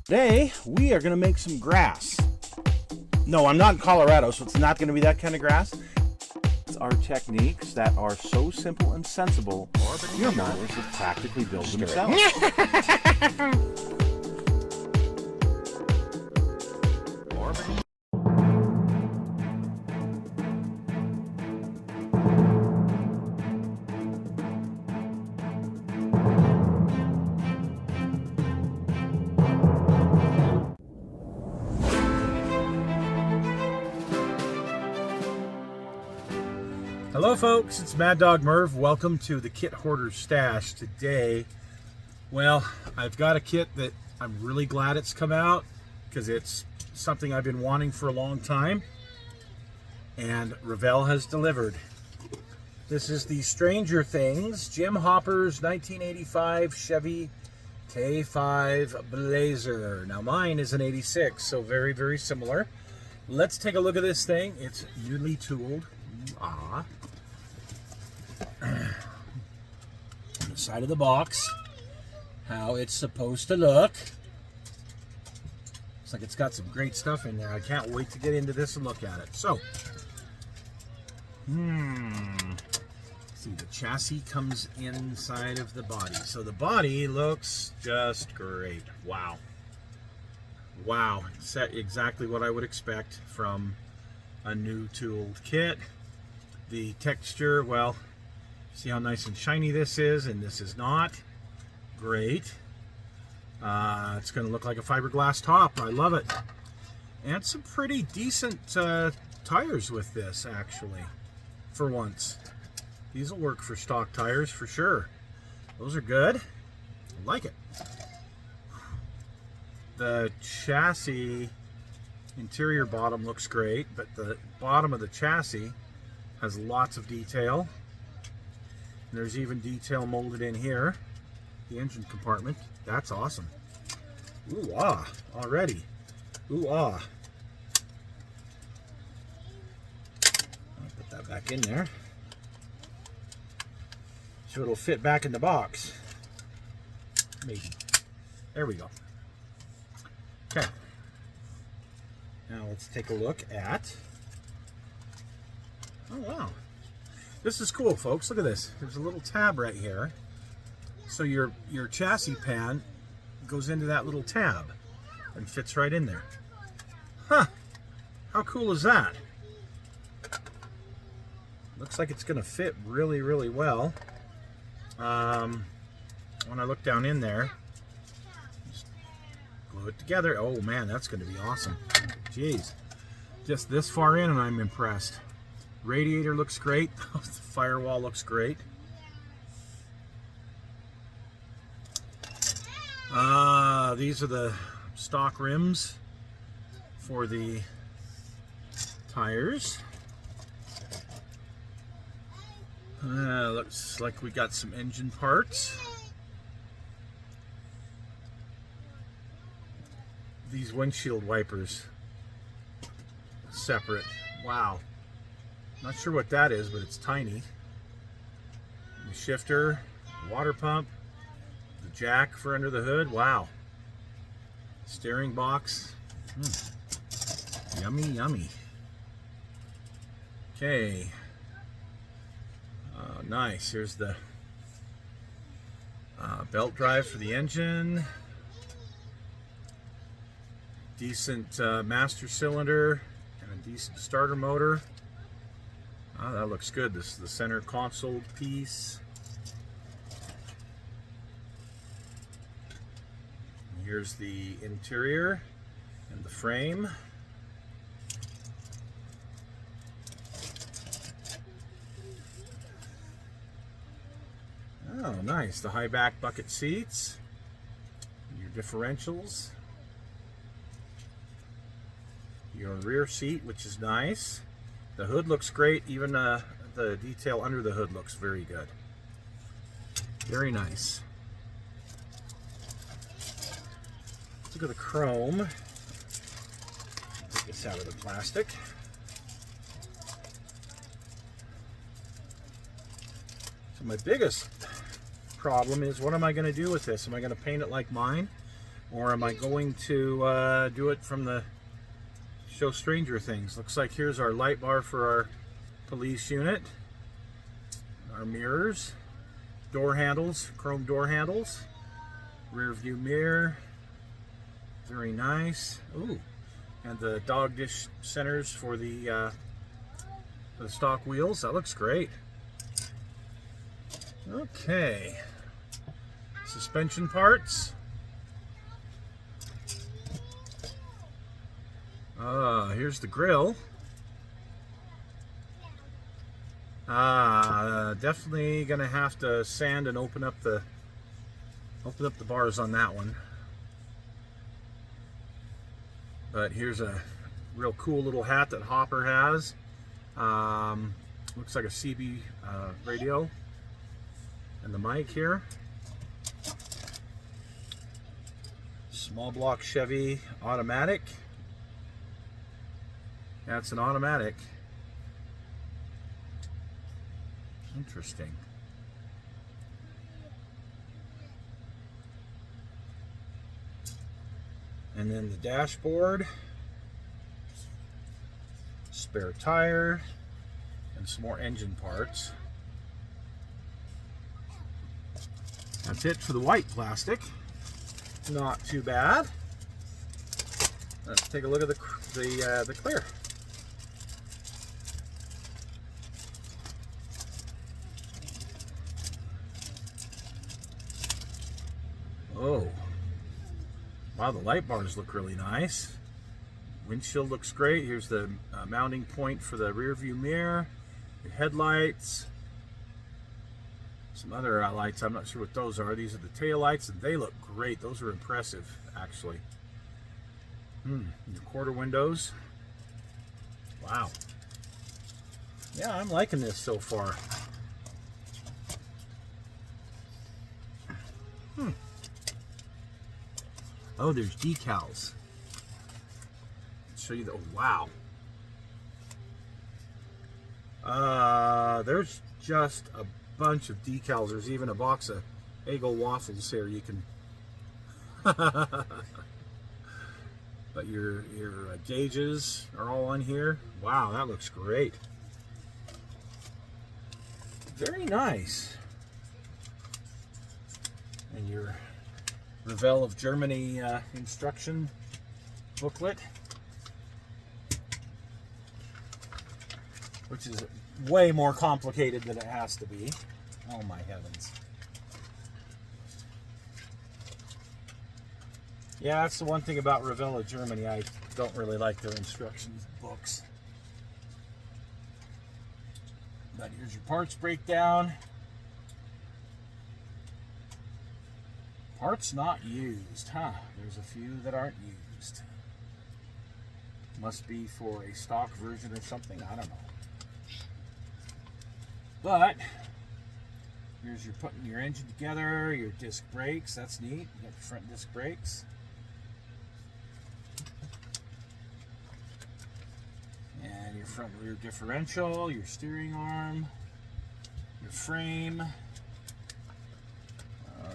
Today, we are going to make some grass. No, I'm not in Colorado, so it's not going to be that kind of grass. It's our techniques that are so simple and sensible, your mowers will practically build themselves. Hello folks, it's Mad Dog Merv. Welcome to the Kit Hoarder's Stash. Today, well, I've got a kit that I'm really glad it's come out because it's something I've been wanting for a long time, and Revell has delivered. This is the Stranger Things Jim Hopper's 1985 Chevy K5 Blazer. Now mine is an 86, so very, very similar. Let's take a look at this thing. It's newly tooled. On the side of the box, how it's supposed to look. Looks like it's got some great stuff in there. I can't wait to get into this and look at it. So, see, the chassis comes inside of the body. So the body looks just great. Wow. Wow, it's exactly what I would expect from a new tooled kit. The texture, well, see how nice and shiny this is, and this is not. Great. It's going to look like a fiberglass top. I love it. And some pretty decent tires with this, actually, for once. These will work for stock tires for sure. Those are good. I like it. The chassis interior bottom looks great, but the bottom of the chassis has lots of detail. And there's even detail molded in here. The engine compartment. That's awesome. Ooh, ah, already. Ooh, ah. I'll put that back in there, so it'll fit back in the box. Maybe. There we go. Okay. Now let's take a look at... Oh, wow. This is cool, folks. Look at this. There's a little tab right here. So your chassis pan goes into that little tab and fits right in there. Huh. How cool is that? Looks like it's going to fit really, really well. When I look down in there, just glue it together. Oh, man, that's going to be awesome. Jeez. Just this far in and I'm impressed. Radiator looks great. The firewall looks great. These are the stock rims for the tires. Looks like we got some engine parts. These windshield wipers, separate. Wow. Not sure what that is, but it's tiny. The shifter, water pump, the jack for under the hood. Wow. Steering box. Yummy, yummy. Okay. Nice. Here's the belt drive for the engine. Decent master cylinder and a decent starter motor. Oh, that looks good. This is the center console piece. Here's the interior and the frame. Oh, nice. The high back bucket seats. Your differentials. Your rear seat, which is nice. The hood looks great. Even the detail under the hood looks very good. Very nice. Let's look at the chrome. Take this out of the plastic. So my biggest problem is, what am I going to do with this? Am I going to paint it like mine? Or am I going to do it from the show Stranger Things? Looks like here's our light bar for our police unit. Our mirrors. Door handles, chrome door handles. Rear view mirror. Very nice. Ooh. And the dog dish centers for the stock wheels. That looks great. Okay. Suspension parts. Here's the grill. Definitely gonna have to sand and open up the bars on that one. But here's a real cool little hat that Hopper has. Looks like a CB radio. And the mic here. Small block Chevy automatic. That's an automatic. Interesting. And then the dashboard, spare tire, and some more engine parts. That's it for the white plastic. Not too bad. Let's take a look at the clear. Oh, wow, the light bars look really nice. Windshield looks great. Here's the mounting point for the rear view mirror, your headlights, some other lights. I'm not sure what those are. These are the tail lights, and they look great. Those are impressive, actually. Your quarter windows. Wow. Yeah, I'm liking this so far. Oh, there's decals. Let's show you the, oh, wow. There's just a bunch of decals. There's even a box of Eggo waffles here. You can, but your gauges are all on here. Wow, that looks great. Very nice. And your Revell of Germany instruction booklet, which is way more complicated than it has to be. Oh my heavens. Yeah, that's the one thing about Revell of Germany. I don't really like their instructions books. But here's your parts breakdown. Parts not used, huh? There's a few that aren't used. Must be for a stock version or something, I don't know. But here's your putting your engine together, your disc brakes, that's neat. You got your front disc brakes. And your front rear differential, your steering arm, your frame.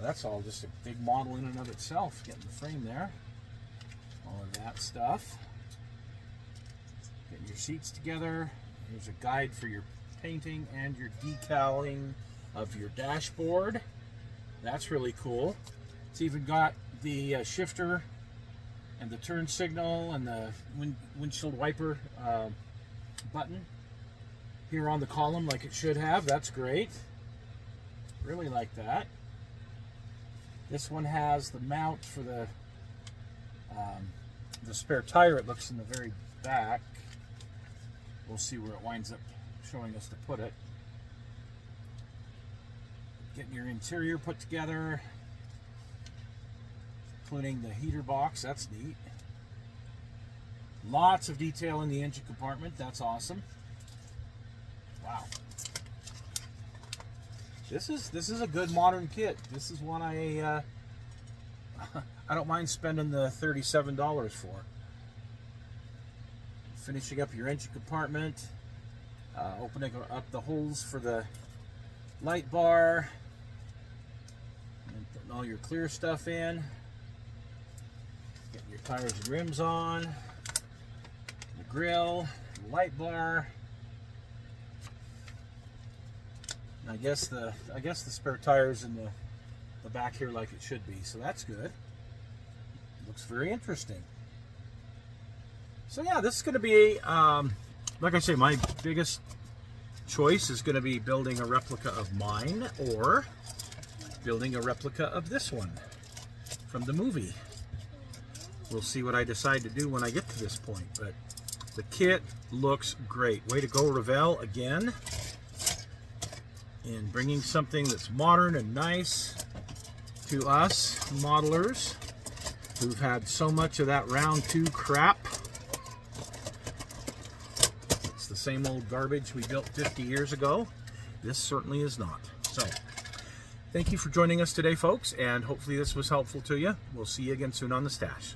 That's all just a big model in and of itself, getting the frame there. All of that stuff. Getting your seats together. Here's a guide for your painting and your decaling of your dashboard. That's really cool. It's even got the shifter and the turn signal and the windshield wiper button here on the column like it should have. That's great. Really like that. This one has the mount for the spare tire. It looks in the very back. We'll see where it winds up showing us to put it. Getting your interior put together, including the heater box. That's neat. Lots of detail in the engine compartment. That's awesome. Wow. This is a good modern kit. This is one I don't mind spending the $37 for. Finishing up your engine compartment, opening up the holes for the light bar, and putting all your clear stuff in. Get your tires and rims on, the grill, the light bar. And I guess the spare tires in the back here like it should be, so that's good. Looks very interesting. So yeah, this is going to be, like I say, my biggest choice is going to be building a replica of mine or building a replica of this one from the movie. We'll see what I decide to do when I get to this point, but the kit looks great. Way to go, Revell, again, in bringing something that's modern and nice to us modelers who've had so much of that round 2 crap. It's the same old garbage we built 50 years ago. This certainly is not. So, thank you for joining us today, folks, and hopefully this was helpful to you. We'll see you again soon on The Stash.